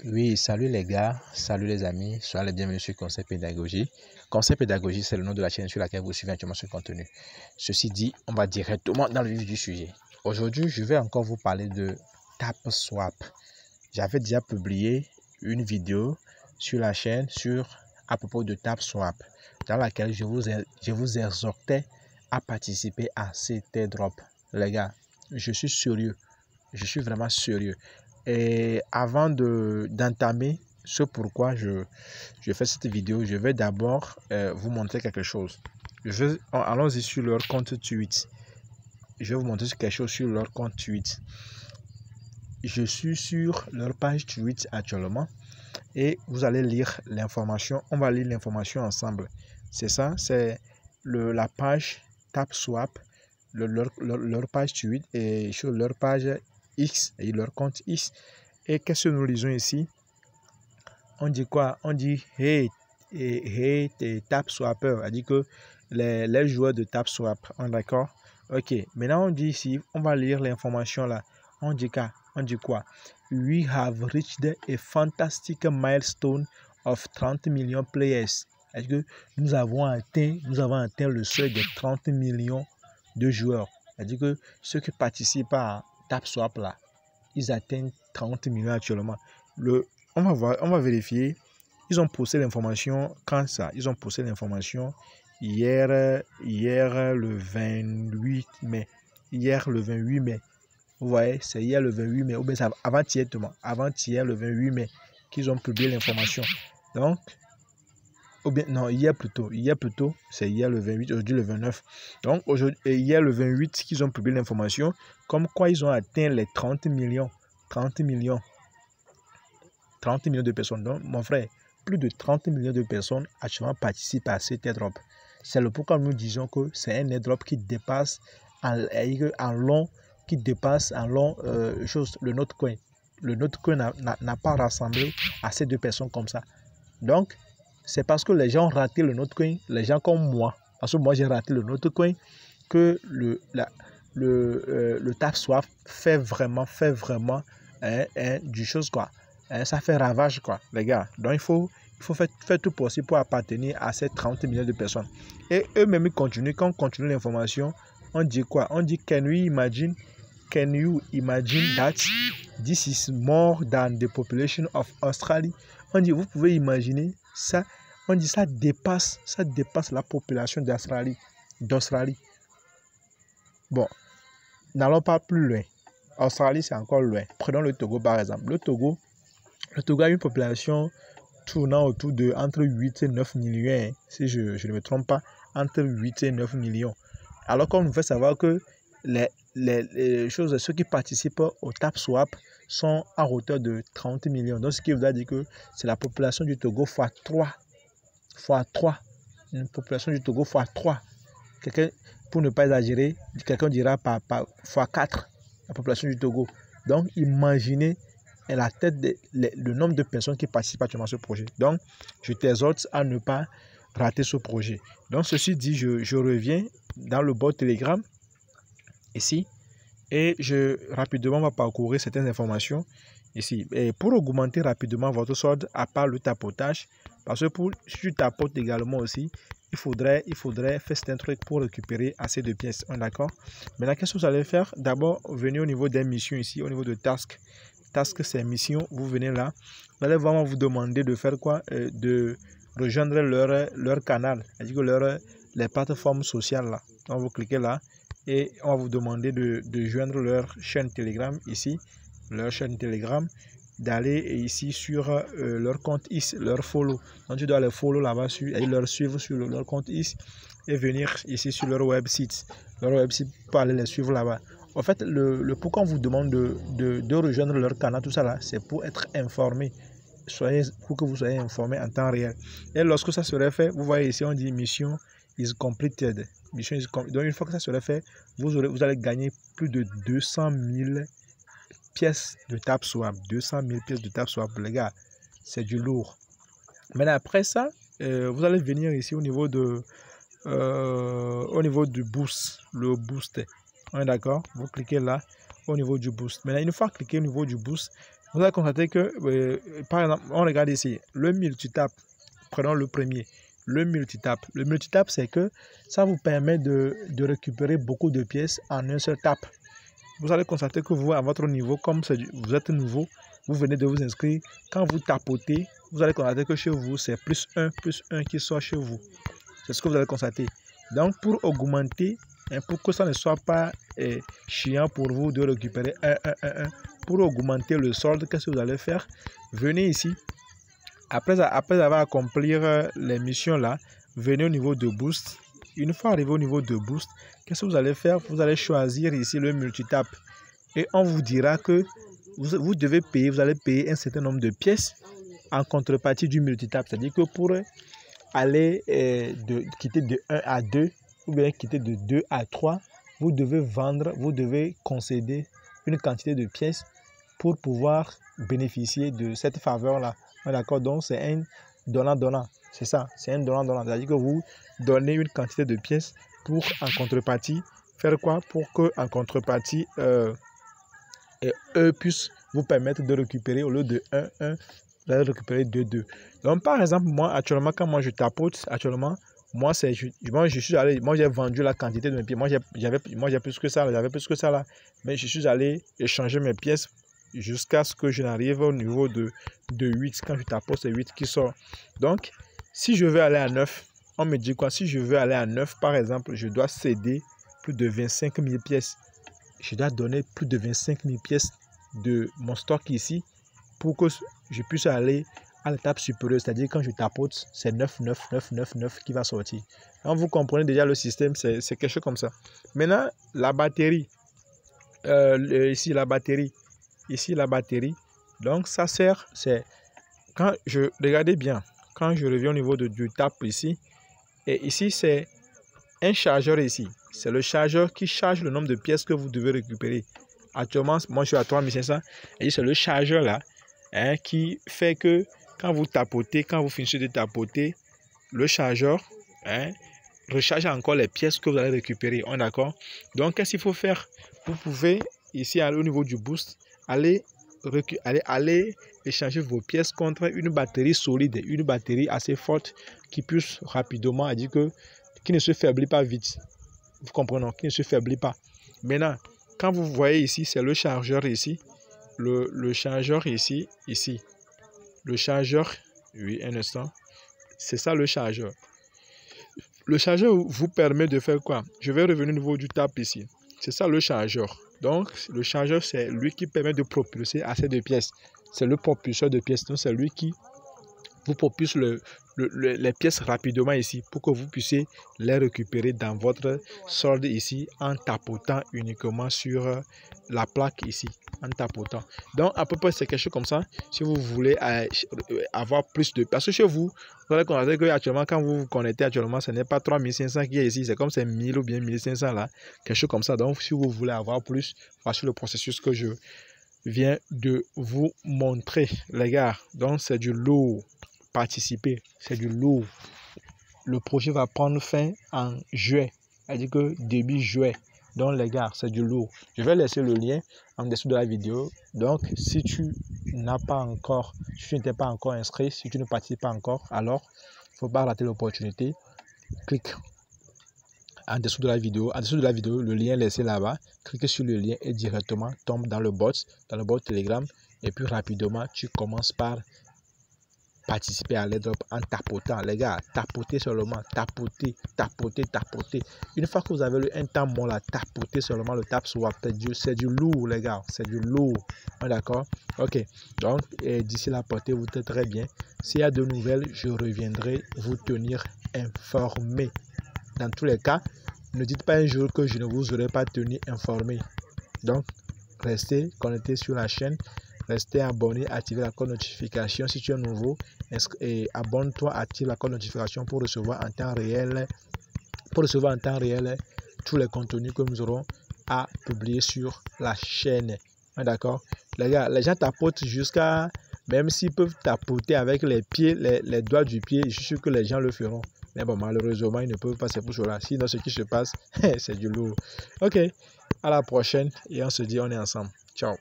Oui, salut les gars, salut les amis, soyez les bienvenus sur Conseil Pédagogie. Conseil Pédagogie, c'est le nom de la chaîne sur laquelle vous suivez actuellement ce contenu. Ceci dit, on va directement dans le vif du sujet. Aujourd'hui, je vais encore vous parler de TapSwap. J'avais déjà publié une vidéo sur la chaîne à propos de TapSwap, dans laquelle je vous exhortais à participer à cet airdrop. Les gars, je suis sérieux, je suis vraiment sérieux. Et avant d'entamer ce pourquoi je fais cette vidéo, je vais d'abord vous montrer quelque chose. Allons-y sur leur compte Tweet. Je vais vous montrer quelque chose sur leur compte Tweet. Je suis sur leur page Tweet actuellement et vous allez lire l'information. On va lire l'information ensemble. C'est ça, c'est la page TapSwap, leur page Tweet et sur leur page X et leur compte X. Et qu'est-ce que nous lisons ici? On dit quoi? On dit hey TapSwapper. On dit que les joueurs de TapSwap. D'accord? Ok. Maintenant, on dit ici, on va lire l'information là. On dit quoi? We have reached a fantastic milestone of 30 million players. Est-ce que nous avons atteint le seuil de 30 millions de joueurs? C'est-à-dire que ceux qui participent à TapSwap là, ils atteignent 30 millions actuellement. On va vérifier. Ils ont posté l'information quand ça? Ils ont posté l'information hier le 28 mai. Hier le 28 mai. Vous voyez, c'est hier le 28 mai. Ou bien c'est avant-hier le 28 mai qu'ils ont publié l'information. Donc, ou bien non, hier plutôt, c'est hier le 28, aujourd'hui le 29. Donc, hier le 28 qu'ils ont publié l'information, comme quoi ils ont atteint les 30 millions de personnes. Donc, mon frère, plus de 30 millions de personnes actuellement participent à cet airdrop. C'est le pourquoi nous disons que c'est un airdrop qui dépasse en long le Notcoin. Le Notcoin n'a pas rassemblé assez de personnes comme ça. Donc, c'est parce que les gens ont raté le Notcoin, les gens comme moi, parce que moi j'ai raté le Notcoin, que le TapSwap fait vraiment du chose quoi. Ça fait ravage quoi, les gars. Donc il faut faire tout possible pour appartenir à ces 30 millions de personnes. Et eux-mêmes ils continuent. Quand on continue l'information, on dit quoi? On dit can you imagine that this is more than the population of Australia? On dit vous pouvez imaginer ça. On dit ça dépasse la population d'Australie. Bon, n'allons pas plus loin. Australie, c'est encore loin. Prenons le Togo par exemple. Le Togo a une population tournant autour de entre 8 et 9 millions. Si je ne me trompe pas, entre 8 et 9 millions. Alors qu'on nous fait savoir que ceux qui participent au TapSwap sont à hauteur de 30 millions. Donc, ce qui veut dire que c'est la population du Togo fois 3. Une population du Togo fois 3. Pour ne pas exagérer, quelqu'un dira fois 4 la population du Togo. Donc, imaginez la tête le nombre de personnes qui participent actuellement à ce projet. Donc, je t'exhorte à ne pas rater ce projet. Donc, ceci dit, je reviens dans le bot Telegram ici et rapidement on va parcourir certaines informations ici. Et pour augmenter rapidement votre solde, à part le tapotage, parce que si tu tapotes également aussi, il faudrait faire certains trucs pour récupérer assez de pièces. D'accord? Maintenant, qu'est-ce que vous allez faire? D'abord, venez au niveau des missions ici, au niveau de task. Task, c'est mission. Vous venez là. Vous allez vraiment vous demander de faire quoi? De rejoindre leur canal, c'est-à-dire que les plateformes sociales là. Donc, vous cliquez là et on va vous demander de joindre leur chaîne Telegram ici, leur chaîne Telegram, d'aller ici sur leur compte X, leur follow. Donc tu dois les follow là-bas et leur suivre sur leur compte X et venir ici sur leur website. Leur website pour aller les suivre là-bas. En fait, le pourquoi on vous demande de rejoindre leur canal, tout ça là, c'est pour être informé. Pour que vous soyez informé en temps réel. Et lorsque ça serait fait, vous voyez ici, on dit mission is completed. Donc une fois que ça serait fait, vous allez gagner plus de 200 000 pièces de TapSwap. 200 000 pièces de TapSwap, les gars. C'est du lourd. Mais après ça, vous allez venir ici au niveau du boost. Le boost. On est d'accord? Vous cliquez là. au niveau du boost. Maintenant, une fois cliqué au niveau du boost, vous allez constater que, par exemple, on regarde ici, le multitap, prenons le premier, le multitap. Le multitap, c'est que ça vous permet de récupérer beaucoup de pièces en un seul tap. Vous allez constater que vous, à votre niveau, comme vous êtes nouveau, vous venez de vous inscrire, quand vous tapotez, vous allez constater que chez vous, c'est plus 1 qui sort chez vous. C'est ce que vous allez constater. Donc, pour augmenter, pour que ça ne soit pas chiant pour vous de récupérer 1, pour augmenter le solde, qu'est-ce que vous allez faire? Venez ici. Après avoir accompli les missions là, venez au niveau de boost. Une fois arrivé au niveau de boost, qu'est-ce que vous allez faire? Vous allez choisir ici le multitap. Et on vous dira que vous devez payer, vous allez payer un certain nombre de pièces en contrepartie du multitap. C'est-à-dire que pour aller quitter de 1 à 2 ou bien quitter de 2 à 3, vous devez vendre, vous devez concéder une quantité de pièces pour pouvoir bénéficier de cette faveur-là. D'accord? Donc, c'est un donnant-donnant. C'est ça, c'est un donnant-donnant. C'est-à-dire que vous donnez une quantité de pièces pour, en contrepartie, faire quoi? Pour que, en contrepartie, eux puissent vous permettre de récupérer au lieu de 1, vous allez récupérer 2. Donc, par exemple, moi, actuellement, quand moi je tapote, actuellement, moi, je suis allé, moi, j'ai vendu la quantité de mes pièces. Moi, j'ai plus que ça, j'avais plus que ça là. Mais je suis allé échanger mes pièces jusqu'à ce que je n'arrive au niveau de 8. Quand je tapote, c'est 8 qui sort. Donc, si je veux aller à 9, on me dit quoi? Si je veux aller à 9, par exemple, je dois céder plus de 25 000 pièces. Je dois donner plus de 25 000 pièces de mon stock ici pour que je puisse aller à l'étape supérieure. C'est-à-dire quand je tapote, c'est 9 qui va sortir. Donc, vous comprenez déjà le système, c'est quelque chose comme ça. Maintenant, la batterie. Ici, la batterie. Ici, la batterie. Donc, ça sert, c'est quand je, regardez bien, quand je reviens au niveau du tap ici, et ici, c'est un chargeur ici. C'est le chargeur qui charge le nombre de pièces que vous devez récupérer. Actuellement, moi, je suis à 3500. Et c'est le chargeur là qui fait que quand vous tapotez, quand vous finissez de tapoter, le chargeur recharge encore les pièces que vous allez récupérer. On est d'accord? Donc, qu'est-ce qu'il faut faire? Vous pouvez, ici, au niveau du boost, aller échanger vos pièces contre une batterie solide, une batterie assez forte qui puisse rapidement, qui ne se faiblit pas vite. Vous comprenez? Qui ne se faiblit pas. Maintenant, quand vous voyez ici, c'est le chargeur ici. Le chargeur ici. Le chargeur, oui, un instant. C'est ça le chargeur. Le chargeur vous permet de faire quoi? Je vais revenir au niveau du tap ici. C'est ça le chargeur. Donc, le chargeur, c'est lui qui permet de propulser assez de pièces. C'est le propulseur de pièces. Donc, c'est lui qui vous propulse les pièces rapidement ici pour que vous puissiez les récupérer dans votre solde ici en tapotant uniquement sur la plaque ici. En tapotant. Donc, à peu près, c'est quelque chose comme ça. Si vous voulez avoir plus de... Parce que chez vous, vous allez constater qu'actuellement, quand vous vous connectez actuellement, ce n'est pas 3500 qui est ici. C'est comme c'est 1000 ou bien 1500 là. Quelque chose comme ça. Donc, si vous voulez avoir plus, voici le processus que je viens de vous montrer, les gars. Donc, c'est du lourd. Participer, c'est du lourd. Le projet va prendre fin en juillet. C'est-à-dire que début juillet. Donc, les gars, c'est du lourd. Je vais laisser le lien en dessous de la vidéo. Donc, si tu n'as pas encore, si tu n'étais pas encore inscrit, si tu ne participes pas encore, alors, il ne faut pas rater l'opportunité. Clique en dessous de la vidéo. En dessous de la vidéo, le lien est laissé là-bas. Clique sur le lien et directement tombe dans le bot Telegram. Et puis, rapidement, tu commences par participer à l'airdrop en tapotant. Les gars, tapotez seulement, tapoter. Une fois que vous avez un temps mort là, tapotez seulement le tap swap. C'est du lourd, les gars, c'est du lourd. D'accord? Ok. Donc, d'ici là, portez-vous très bien. S'il y a de nouvelles, je reviendrai vous tenir informé. Dans tous les cas, ne dites pas un jour que je ne vous aurais pas tenu informé. Donc, restez connectés sur la chaîne. Restez abonné, activez la cloche de notification si tu es nouveau et abonne-toi, active la cloche de notification pour recevoir en temps réel, tous les contenus que nous aurons à publier sur la chaîne. D'accord? Les gars, les gens tapotent jusqu'à, même s'ils peuvent tapoter avec les pieds, les doigts du pied, je suis sûr que les gens le feront. Mais bon, malheureusement, ils ne peuvent pas, c'est pour cela. Sinon, ce qui se passe, c'est du lourd. Ok. À la prochaine et on se dit on est ensemble. Ciao.